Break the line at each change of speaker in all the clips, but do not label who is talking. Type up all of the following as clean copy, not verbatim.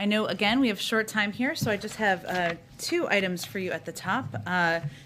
I know, again, we have short time here, so I just have two items for you at the top.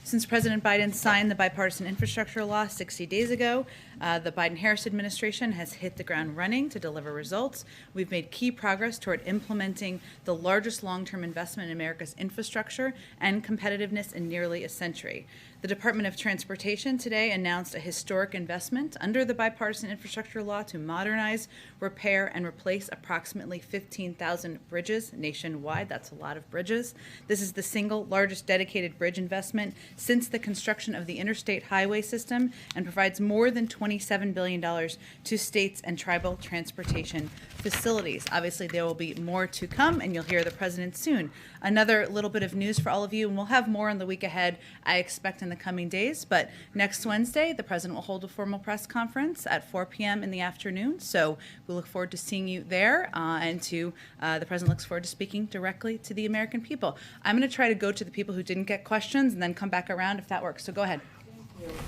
Since President Biden signed the bipartisan infrastructure law 60 days ago, the Biden-Harris administration has hit the ground running to deliver results. We've made key progress toward implementing the largest long-term investment in America's infrastructure and competitiveness in nearly a century. The Department of Transportation today announced a historic investment under the bipartisan infrastructure law to modernize, repair, and replace approximately 15,000 bridges nationwide. That's a lot of bridges. This is the single largest dedicated bridge investment since the construction of the interstate highway system and provides more than $27 billion to states and tribal transportation facilities. Obviously, there will be more to come, and you'll hear the president soon. Another little bit of news for all of you, and we'll have more in the week ahead, I expect, in the coming days. But next Wednesday, the president will hold a formal press conference at 4 p.m. in the afternoon. So we look forward to seeing you there, and the president looks forward to speaking directly to the American people. I'm going to try to go to the people who didn't get questions and then come back around if that works. So go ahead.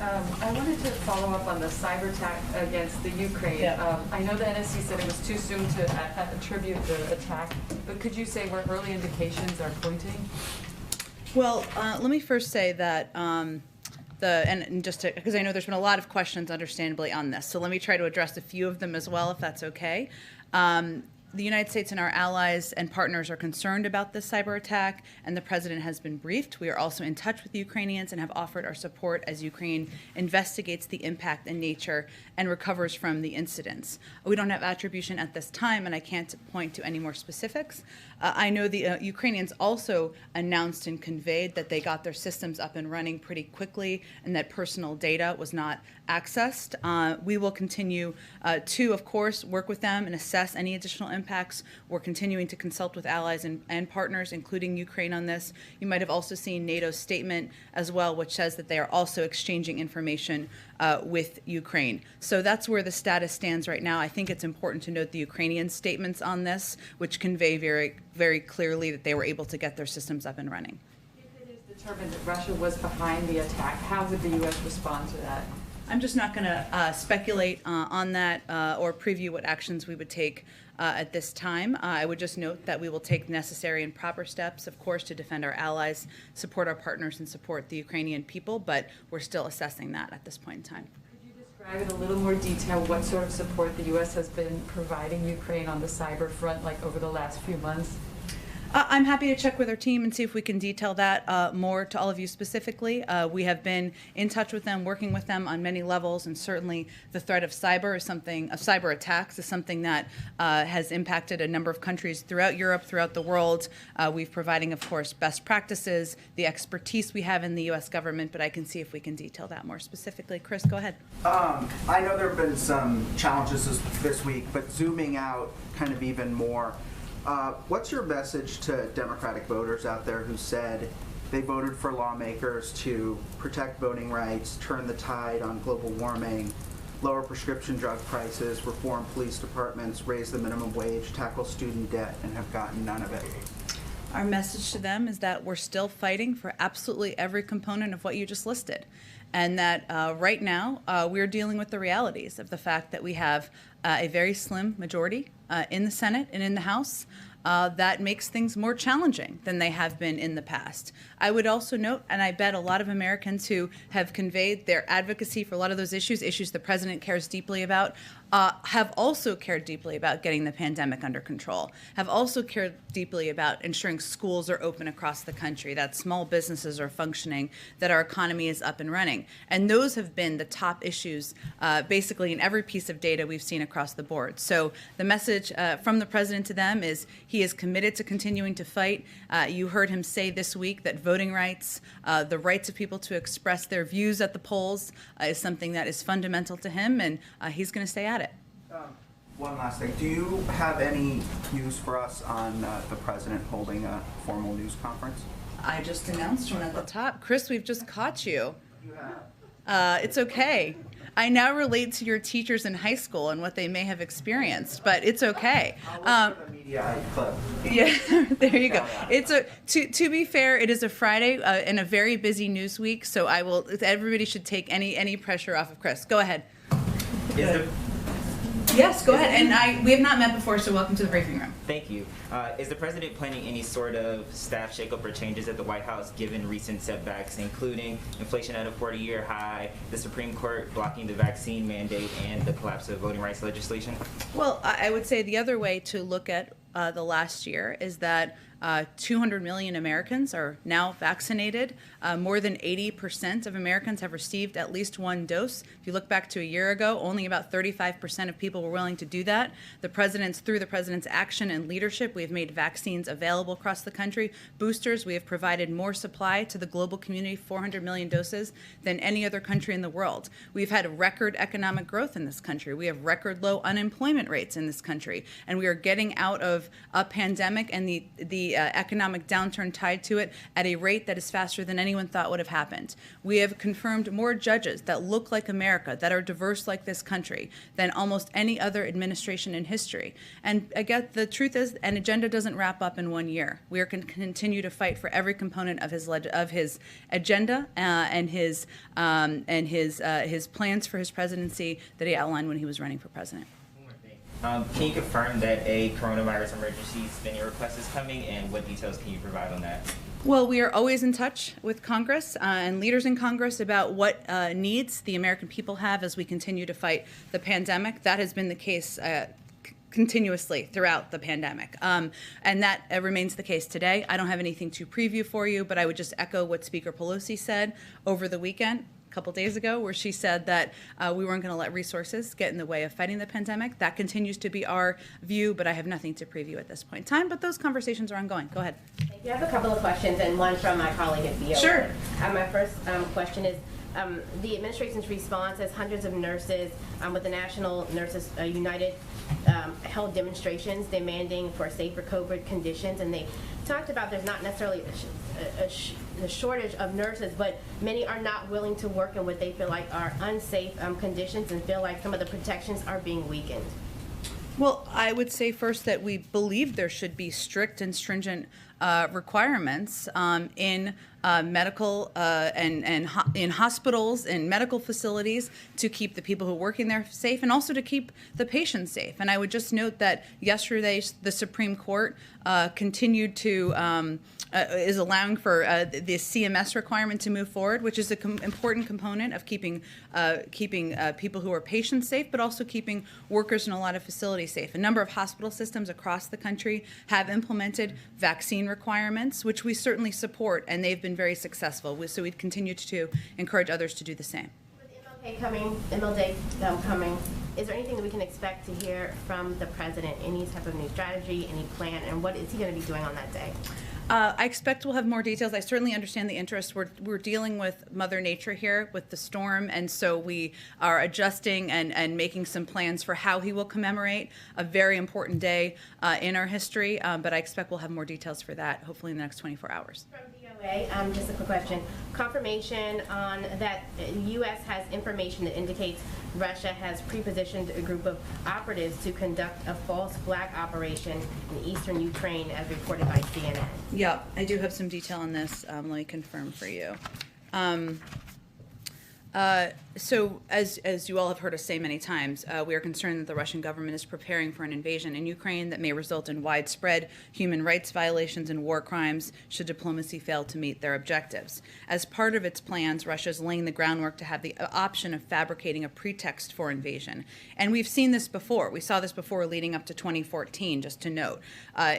I wanted to follow up on the cyber attack against the Ukraine.
Yeah.
I know the NSC said it was too soon to attribute the attack, but could you say where early indications are pointing?
Well, let me first say that because I know there's been a lot of questions, understandably, on this. So let me try to address a few of them as well, if that's okay. The United States and our allies and partners are concerned about this cyber attack, and the president has been briefed. We are also in touch with the Ukrainians and have offered our support as Ukraine investigates the impact and nature and recovers from the incidents. We don't have attribution at this time, and I can't point to any more specifics. I know the Ukrainians also announced and conveyed that they got their systems up and running pretty quickly and that personal data was not accessed. We will continue to, of course, work with them and assess any additional impacts. We're continuing to consult with allies and partners, including Ukraine, on this. You might have also seen NATO's statement as well, which says that they are also exchanging information with Ukraine. So that's where the status stands right now. I think it's important to note the Ukrainian statements on this, which convey very, very clearly that they were able to get their systems up and running.
If it is determined that Russia was behind the attack, how would the U.S. respond to that?
I'm just not going to speculate on that or preview what actions we would take at this time. I would just note that we will take necessary and proper steps, of course, to defend our allies, support our partners, and support the Ukrainian people, but we're still assessing that at this point in time.
Could you describe in a little more detail what sort of support the U.S. has been providing Ukraine on the cyber front, like over the last few months?
I'm happy to check with our team and see if we can detail that more to all of you specifically. We have been in touch with them, working with them on many levels, and certainly the threat of cyber attacks is something that has impacted a number of countries throughout Europe, throughout the world. We've providing, of course, best practices, the expertise we have in the U.S. government, but I can see if we can detail that more specifically. Chris, go ahead.
I know there have been some challenges this week, but zooming out kind of even more, what's your message to Democratic voters out there who said they voted for lawmakers to protect voting rights, turn the tide on global warming, lower prescription drug prices, reform police departments, raise the minimum wage, tackle student debt, and have gotten none of it?
Our message to them is that we're still fighting for absolutely every component of what you just listed, and that right now we're dealing with the realities of the fact that we have a very slim majority in the Senate and in the House that makes things more challenging than they have been in the past. I would also note, and I bet a lot of Americans who have conveyed their advocacy for a lot of those issues the president cares deeply about, have also cared deeply about getting the pandemic under control, have also cared deeply about ensuring schools are open across the country, that small businesses are functioning, that our economy is up and running. And those have been the top issues basically in every piece of data we've seen across the board. So the message from the president to them is he is committed to continuing to fight. You heard him say this week that voting rights, the rights of people to express their views at the polls is something that is fundamental to him, and he's going to stay at it.
One last thing. Do you have any news for us on the president holding a formal news conference?
I just announced one at the top. Chris, we've just caught you.
You have.
It's okay. I now relate to your teachers in high school and what they may have experienced, but it's okay.
I'll look for the media clip.
Yeah, there you go. It's to be fair, it is a Friday and a very busy news week, so everybody should take any pressure off of Chris. Go ahead. Yes, go ahead. And we have not met before, so welcome to the briefing room.
Thank you. Is the president planning any sort of staff shakeup or changes at the White House given recent setbacks, including inflation at a 40-year high, the Supreme Court blocking the vaccine mandate, and the collapse of voting rights legislation?
Well, I would say the other way to look at the last year is that 200 million Americans are now vaccinated. More than 80% of Americans have received at least one dose. If you look back to a year ago, only about 35% of people were willing to do that. Through the president's action and leadership, we have made vaccines available across the country. Boosters, we have provided more supply to the global community, 400 million doses, than any other country in the world. We've had record economic growth in this country. We have record low unemployment rates in this country. And we are getting out of a pandemic and the economic downturn tied to it at a rate that is faster than anyone thought would have happened. We have confirmed more judges that look like America, that are diverse like this country, than almost any other administration in history. And I guess the truth is, an agenda doesn't wrap up in 1 year. We are going to continue to fight for every component of his agenda and his plans for his presidency that he outlined when he was running for president.
Can you confirm that a coronavirus emergency spending request is coming, and what details can you provide on that?
Well, we are always in touch with Congress and leaders in Congress about what needs the American people have as we continue to fight the pandemic. That has been the case continuously throughout the pandemic. And that remains the case today. I don't have anything to preview for you, but I would just echo what Speaker Pelosi said over the weekend, couple days ago, where she said that we weren't going to let resources get in the way of fighting the pandemic. That continues to be our view, but I have nothing to preview at this point in time. But those conversations are ongoing. Go ahead.
You have a couple of questions, and one from my colleague at VOA.
Sure.
My first question is, the administration's response as hundreds of nurses with the National Nurses United held demonstrations demanding for safer COVID conditions, and they talked about there's not necessarily a shortage of nurses, but many are not willing to work in what they feel like are unsafe conditions and feel like some of the protections are being weakened.
Well, I would say first that we believe there should be strict and stringent requirements in medical and in hospitals and medical facilities to keep the people who are working there safe and also to keep the patients safe. And I would just note that yesterday the Supreme Court continued to is allowing for the CMS requirement to move forward, which is an important component of keeping people who are patients safe, but also keeping workers in a lot of facilities safe. A number of hospital systems across the country have implemented vaccine requirements, which we certainly support, and they've been very successful. So we'd continue to encourage others to do the same.
With MLK coming, is there anything that we can expect to hear from the president? Any type of new strategy, any plan, and what is he going to be doing on that day?
I expect we'll have more details. I certainly understand the interest. We're dealing with Mother Nature here with the storm, and so we are adjusting and making some plans for how he will commemorate a very important day in our history. But I expect we'll have more details for that, hopefully in the next 24 hours.
From VOA, just a quick question. Confirmation on that U.S. has information that indicates Russia has pre-positioned a group of operatives to conduct a false flag operation in eastern Ukraine, as reported by CNN.
Yeah, I do have some detail on this. Let me confirm for you. So as you all have heard us say many times, we are concerned that the Russian government is preparing for an invasion in Ukraine that may result in widespread human rights violations and war crimes should diplomacy fail to meet their objectives. As part of its plans, Russia is laying the groundwork to have the option of fabricating a pretext for invasion. And we've seen this before. We saw this before leading up to 2014, just to note,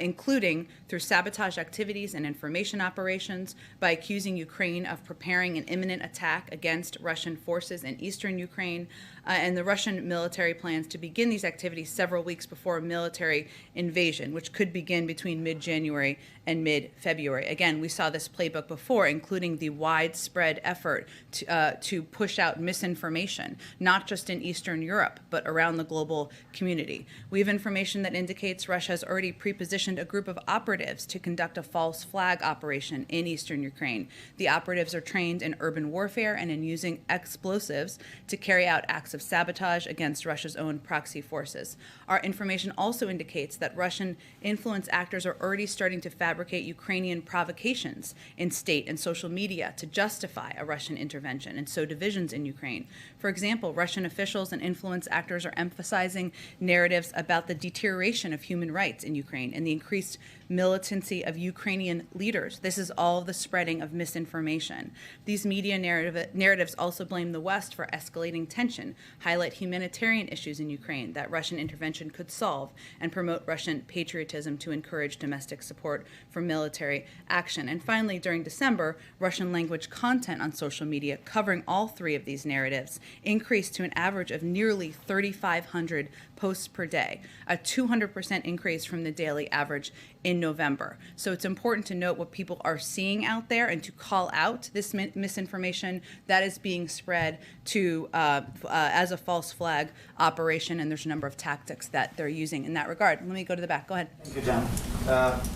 including through sabotage activities and information operations, by accusing Ukraine of preparing an imminent attack against Russian forces in eastern Ukraine, and the Russian military plans to begin these activities several weeks before a military invasion, which could begin between mid-January and mid-February. Again, we saw this playbook before, including the widespread effort to push out misinformation, not just in Eastern Europe, but around the global community. We have information that indicates Russia has already pre-positioned a group of operatives to conduct a false flag operation in Eastern Ukraine. The operatives are trained in urban warfare and in using explosives to carry out acts of sabotage against Russia's own proxy forces. Our information also indicates that Russian influence actors are already starting to fabricate Ukrainian provocations in state and social media to justify a Russian intervention and sow divisions in Ukraine. For example, Russian officials and influence actors are emphasizing narratives about the deterioration of human rights in Ukraine and the increased militancy of Ukrainian leaders. This is all the spreading of misinformation. These media narratives also blame the West for escalating tension, highlight humanitarian issues in Ukraine that Russian intervention could solve, and promote Russian patriotism to encourage domestic support for military action. And finally, during December, Russian language content on social media covering all three of these narratives increased to an average of nearly 3,500 posts per day, a 200% increase from the daily average in November. So it's important to note what people are seeing out there and to call out this misinformation that is being spread to as a false flag operation, and there's a number of tactics that they're using in that regard. Let me go to the back. Go ahead.
Thank you, Jen.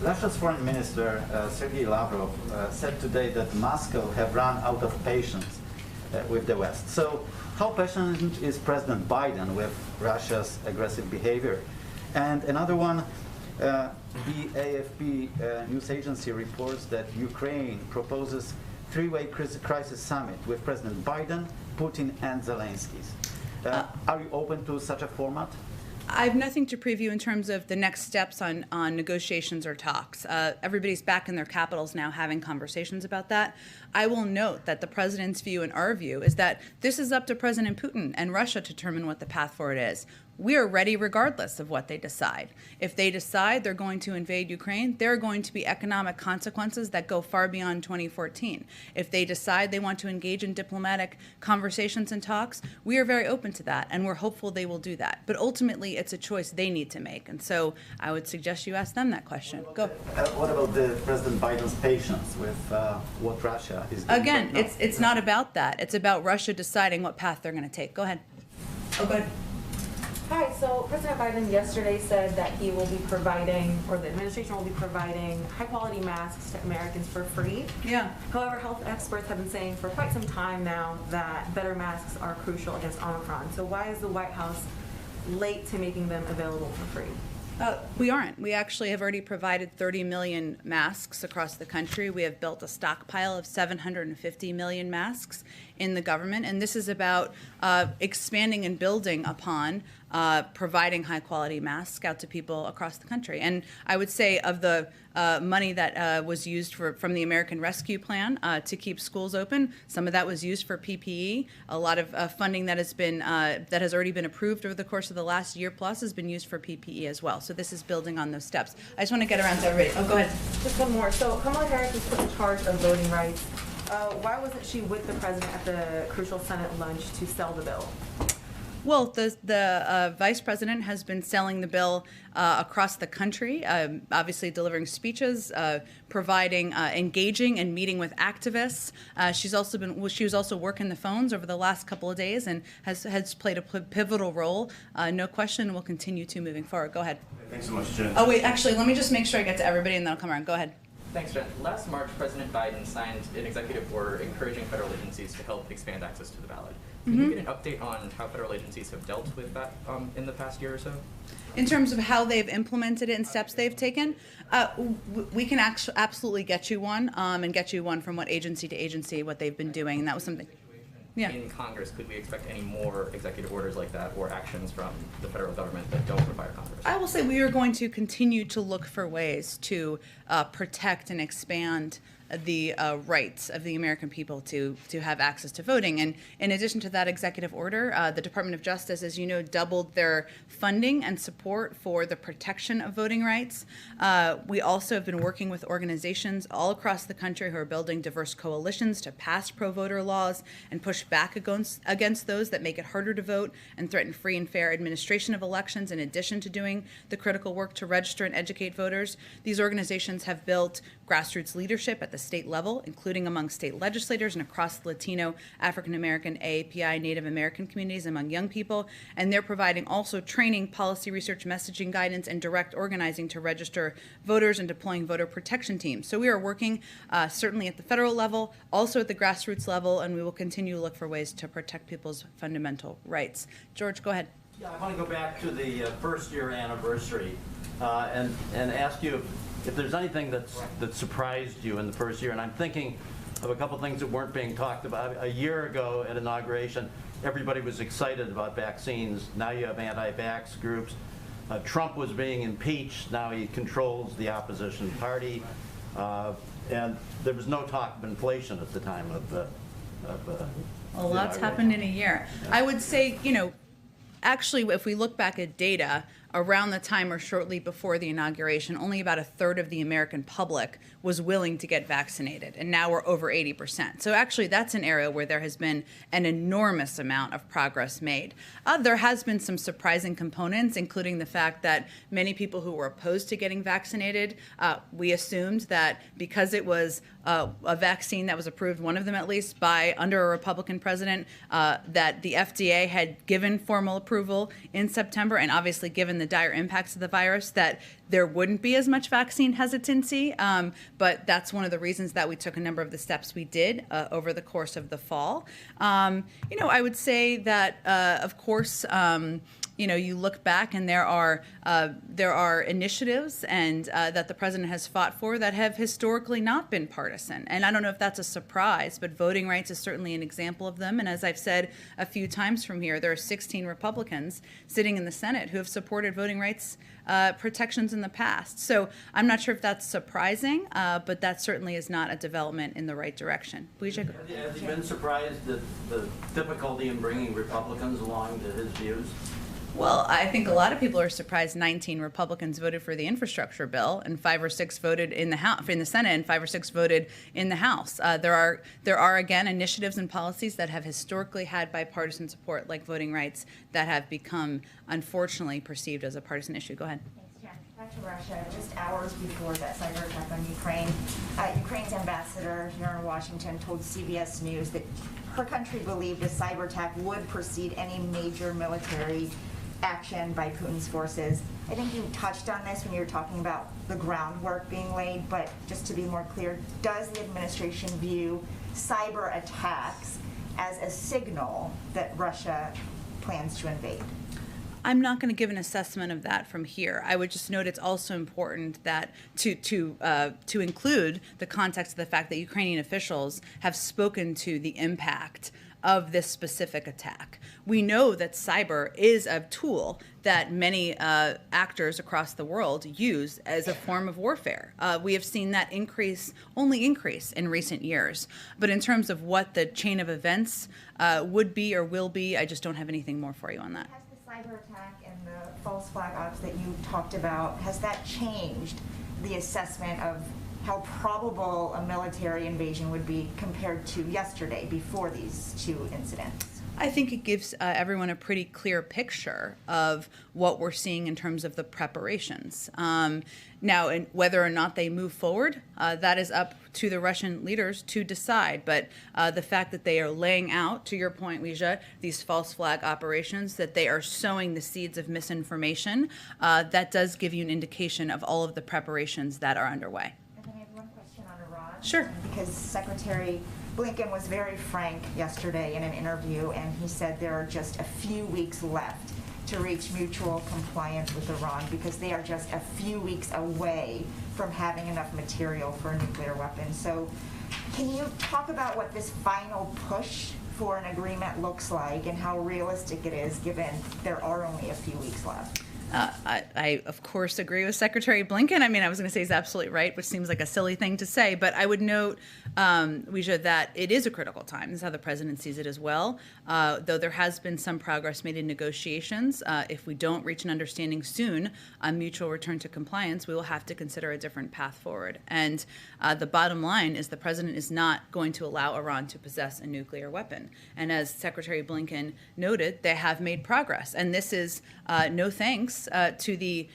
Russia's Foreign Minister Sergei Lavrov said today that Moscow have run out of patience with the West. So how patient is President Biden with Russia's aggressive behavior? And another one, the AFP news agency reports that Ukraine proposes three-way crisis summit with President Biden, Putin, and Zelensky. Are you open to such a format?
I have nothing to preview in terms of the next steps on negotiations or talks. Everybody's back in their capitals now having conversations about that. I will note that the president's view and our view is that this is up to President Putin and Russia to determine what the path forward is. We are ready regardless of what they decide. If they decide they're going to invade Ukraine, there are going to be economic consequences that go far beyond 2014. If they decide they want to engage in diplomatic conversations and talks, we are very open to that, and we're hopeful they will do that. But ultimately, it's a choice they need to make. And so I would suggest you ask them that question. Go.
What about the President Biden's patience with what Russia is doing?
Again,
right now?
it's not about that. It's about Russia deciding what path they're going to take. Go ahead. Oh, go ahead.
Hi, so President Biden yesterday said that he will be providing, or the administration will be providing, high-quality masks to Americans for free.
Yeah.
However, health experts have been saying for quite some time now that better masks are crucial against Omicron. So why is the White House late to making them available for free?
We aren't. We actually have already provided 30 million masks across the country. We have built a stockpile of 750 million masks in the government, and this is about expanding and building upon providing high-quality masks out to people across the country. And I would say of the money that was used from the American Rescue Plan to keep schools open, some of that was used for PPE. A lot of funding that has already been approved over the course of the last year plus has been used for PPE as well. So this is building on those steps. I just want to get around to everybody. Oh, go ahead.
Just one more. So Kamala Harris was put in charge of voting rights. Why wasn't she with the president at the crucial Senate lunch to sell the bill?
Well, the vice president has been selling the bill across the country, obviously delivering speeches, providing, engaging and meeting with activists. She was also working the phones over the last couple of days and has played a pivotal role. No question, will continue to moving forward. Go ahead.
Thanks so much, Jen.
Oh wait, actually, let me just make sure I get to everybody and then I'll come around. Go ahead.
Thanks, Jen. Last March, President Biden signed an executive order encouraging federal agencies to help expand access to the ballot. Can you get an update on how federal agencies have dealt with that in the past year or so?
In terms of how they've implemented it and steps they've taken, we can absolutely get you one and get you one from what agency to agency, what they've been doing, and that was something. Yeah.
In Congress, could we expect any more executive orders like that or actions from the federal government that don't require Congress?
I will say we are going to continue to look for ways to protect and expand the rights of the American people to have access to voting. And in addition to that executive order, the Department of Justice, as you know, doubled their funding and support for the protection of voting rights. We also have been working with organizations all across the country who are building diverse coalitions to pass pro-voter laws and push back against those that make it harder to vote and threaten free and fair administration of elections, in addition to doing the critical work to register and educate voters. These organizations have built grassroots leadership at the state level, including among state legislators and across the Latino, African American, AAPI, Native American communities among young people. And they're providing also training, policy research, messaging guidance, and direct organizing to register voters and deploying voter protection teams. So we are working certainly at the federal level, also at the grassroots level, and we will continue to look for ways to protect people's fundamental rights. George, go ahead.
Yeah, I want to go back to the first year anniversary and ask you if there's anything that surprised you in the first year. And I'm thinking of a couple things that weren't being talked about. A year ago at inauguration, everybody was excited about vaccines. Now you have anti-vax groups. Trump was being impeached. Now he controls the opposition party. And there was no talk of inflation at the time of the
A lot's happened in a year. I would say, actually, if we look back at data, around the time or shortly before the inauguration, only about a third of the American public was willing to get vaccinated, and now we're over 80%. So actually, that's an area where there has been an enormous amount of progress made. There has been some surprising components, including the fact that many people who were opposed to getting vaccinated, we assumed that because it was a vaccine that was approved, one of them at least, under a Republican president, that the FDA had given formal approval in September, and obviously given the dire impacts of the virus, that there wouldn't be as much vaccine hesitancy. But that's one of the reasons that we took a number of the steps we did over the course of the fall. I would say that, of course, you look back and there are initiatives and that the president has fought for that have historically not been partisan. And I don't know if that's a surprise, but voting rights is certainly an example of them. And as I've said a few times from here, there are 16 Republicans sitting in the Senate who have supported voting rights protections in the past. So I'm not sure if that's surprising, but that certainly is not a development in the right direction.
Has he been surprised at the difficulty in bringing Republicans along to his views?
Well, I think a lot of people are surprised 19 Republicans voted for the infrastructure bill and 5 or 6 voted in the Senate and 5 or 6 voted in the House. There are again initiatives and policies that have historically had bipartisan support, like voting rights, that have become unfortunately perceived as a partisan issue. Go ahead.
Thanks, Jen. Back to Russia. Just hours before that cyber attack on Ukraine, Ukraine's ambassador here in Washington told CBS News that her country believed a cyber attack would precede any major military action by Putin's forces. I think you touched on this when you were talking about the groundwork being laid, but just to be more clear, does the administration view cyber attacks as a signal that Russia plans to invade?
I'm not going to give an assessment of that from here. I would just note it's also important that to include the context of the fact that Ukrainian officials have spoken to the impact of this specific attack. We know that cyber is a tool that many actors across the world use as a form of warfare. We have seen that only increase in recent years. But in terms of what the chain of events would be or will be, I just don't have anything more for you on that.
Has the cyber attack and the false flag ops that you talked about, has that changed the assessment of how probable a military invasion would be compared to yesterday before these two incidents?
I think it gives everyone a pretty clear picture of what we're seeing in terms of the preparations. Now, and whether or not they move forward, that is up to the Russian leaders to decide. But the fact that they are laying out, to your point, Leisha, these false flag operations, that they are sowing the seeds of misinformation, that does give you an indication of all of the preparations that are underway. Sure.
Because Secretary Blinken was very frank yesterday in an interview, and he said there are just a few weeks left to reach mutual compliance with Iran because they are just a few weeks away from having enough material for a nuclear weapon. So can you talk about what this final push for an agreement looks like and how realistic it is given there are only a few weeks left?
I, of course, agree with Secretary Blinken. I mean, I was going to say he's absolutely right, which seems like a silly thing to say. But I would note, Leisha, that it is a critical time. This is how the president sees it as well. Though there has been some progress made in negotiations, if we don't reach an understanding soon on mutual return to compliance, we will have to consider a different path forward. And the bottom line is the president is not going to allow Iran to possess a nuclear weapon. And as Secretary Blinken noted, they have made progress. And this is no thanks response to the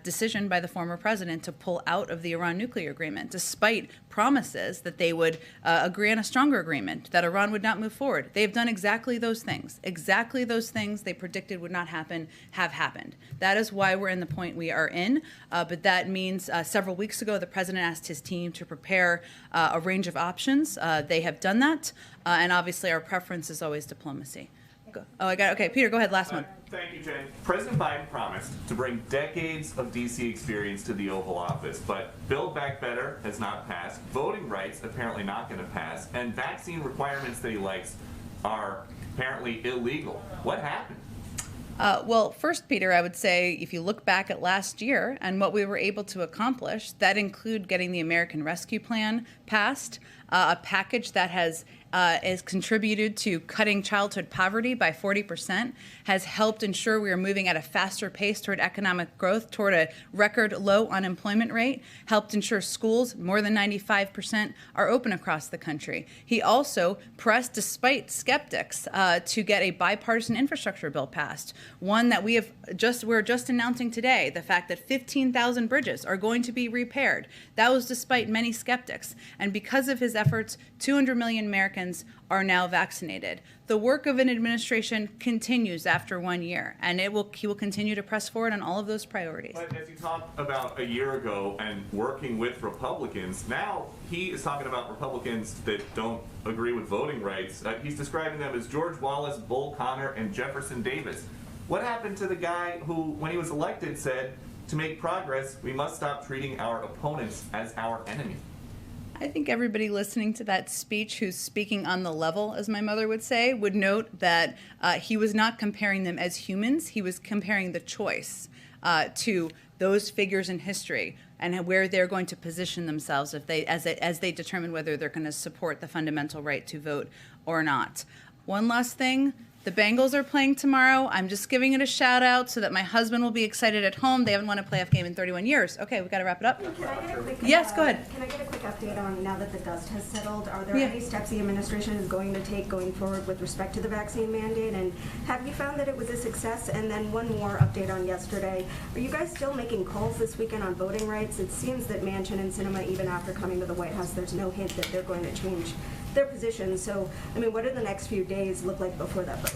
decision by the former president to pull out of the Iran nuclear agreement, despite promises that they would agree on a stronger agreement, that Iran would not move forward. They have done exactly those things. Exactly those things they predicted would not happen have happened. That is why we're in the point we are in. But that means several weeks ago, the president asked his team to prepare a range of options. They have done that. And obviously, our preference is always diplomacy. Oh, I got it. Okay, Peter, go ahead. Last one.
Thank you, Jen. President Biden promised to bring decades of D.C. experience to the Oval Office, but Build Back Better has not passed, voting rights apparently not going to pass, and vaccine requirements that he likes are apparently illegal. What happened?
Well, first, Peter, I would say if you look back at last year and what we were able to accomplish, that include getting the American Rescue Plan passed, a package that has contributed to cutting childhood poverty by 40%, has helped ensure we are moving at a faster pace toward economic growth, toward a record low unemployment rate, helped ensure schools, more than 95%, are open across the country. He also pressed, despite skeptics, to get a bipartisan infrastructure bill passed, one that we're just announcing today, the fact that 15,000 bridges are going to be repaired. That was despite many skeptics. And because of his efforts, 200 million Americans are now vaccinated. The work of an administration continues after 1 year, and he will continue to press forward on all of those priorities.
But as you talked about a year ago and working with Republicans, now he is talking about Republicans that don't agree with voting rights. He's describing them as George Wallace, Bull Connor, and Jefferson Davis. What happened to the guy who, when he was elected, said, to make progress, we must stop treating our opponents as our enemy?
I think everybody listening to that speech who's speaking on the level, as my mother would say, would note that he was not comparing them as humans. He was comparing the choice to those figures in history and where they're going to position themselves as they determine whether they're going to support the fundamental right to vote or not. One last thing. The Bengals are playing tomorrow. I'm just giving it a shout out so that my husband will be excited at home. They haven't won a playoff game in 31 years. Okay, we've got to wrap it up.
Can I get a quick,
yes, go ahead.
Can I get a quick update on, now that the dust has settled, are there
Yeah.
any steps the administration is going to take going forward with respect to the vaccine mandate? And have you found that it was a success? And then one more update on yesterday. Are you guys still making calls this weekend on voting rights? It seems that Manchin and Sinema, even after coming to the White House, there's no hint that they're going to change their position. So, I mean, what do the next few days look like before that vote?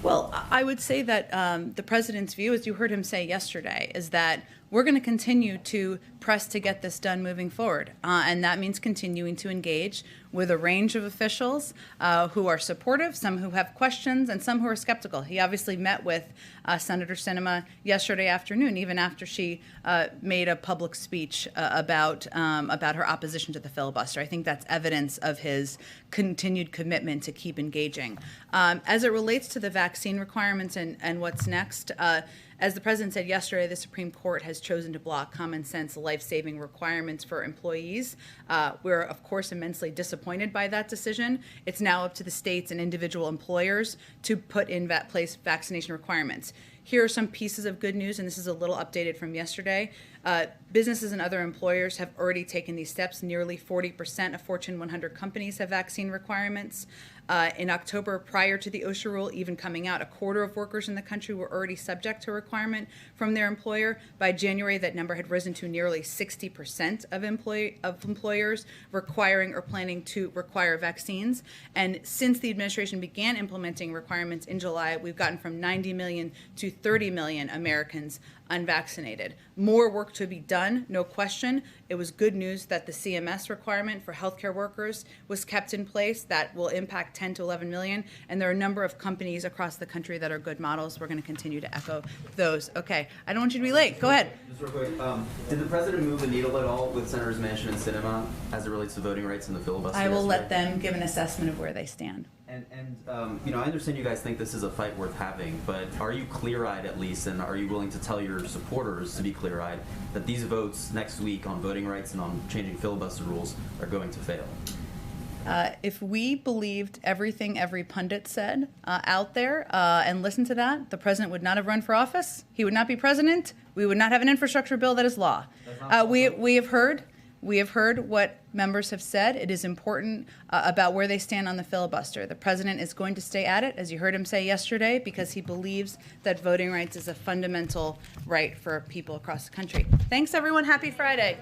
Well, I would say that the president's view, as you heard him say yesterday, is that we're going to continue to press to get this done moving forward. And that means continuing to engage with a range of officials who are supportive, some who have questions, and some who are skeptical. He obviously met with Senator Sinema yesterday afternoon, even after she made a public speech about her opposition to the filibuster. I think that's evidence of his continued commitment to keep engaging. As it relates to the vaccine requirements and what's next, as the president said yesterday, the Supreme Court has chosen to block common sense life-saving requirements for employees. We're, of course, immensely disappointed by that decision. It's now up to the states and individual employers to put in place vaccination requirements. Here are some pieces of good news, and this is a little updated from yesterday. Businesses and other employers have already taken these steps. Nearly 40% of Fortune 100 companies have vaccine requirements. In October, prior to the OSHA rule even coming out, a quarter of workers in the country were already subject to a requirement from their employer. By January, that number had risen to nearly 60% of employers requiring or planning to require vaccines. And since the administration began implementing requirements in July, we've gotten from 90 million to 30 million Americans unvaccinated. More work to be done, no question. It was good news that the CMS requirement for healthcare workers was kept in place. That will impact 10 to 11 million. And there are a number of companies across the country that are good models. We're going to continue to echo those. Okay, I don't want you to be late. Go ahead.
Just real quick, did the president move the needle at all with Senators Manchin and Sinema as it relates to voting rights and the filibuster?
I will let them give an assessment of where they stand.
And you know, I understand you guys think this is a fight worth having, but are you clear-eyed at least, and are you willing to tell your supporters to be clear-eyed that these votes next week on voting rights and on changing filibuster rules are going to fail?
If we believed everything every pundit said out there and listened to that, the president would not have run for office. He would not be president. We would not have an infrastructure bill that is law. We have heard We have heard what members have said. It is important about where they stand on the filibuster. The president is going to stay at it, as you heard him say yesterday, because he believes that voting rights is a fundamental right for people across the country. Thanks, everyone. Happy Friday.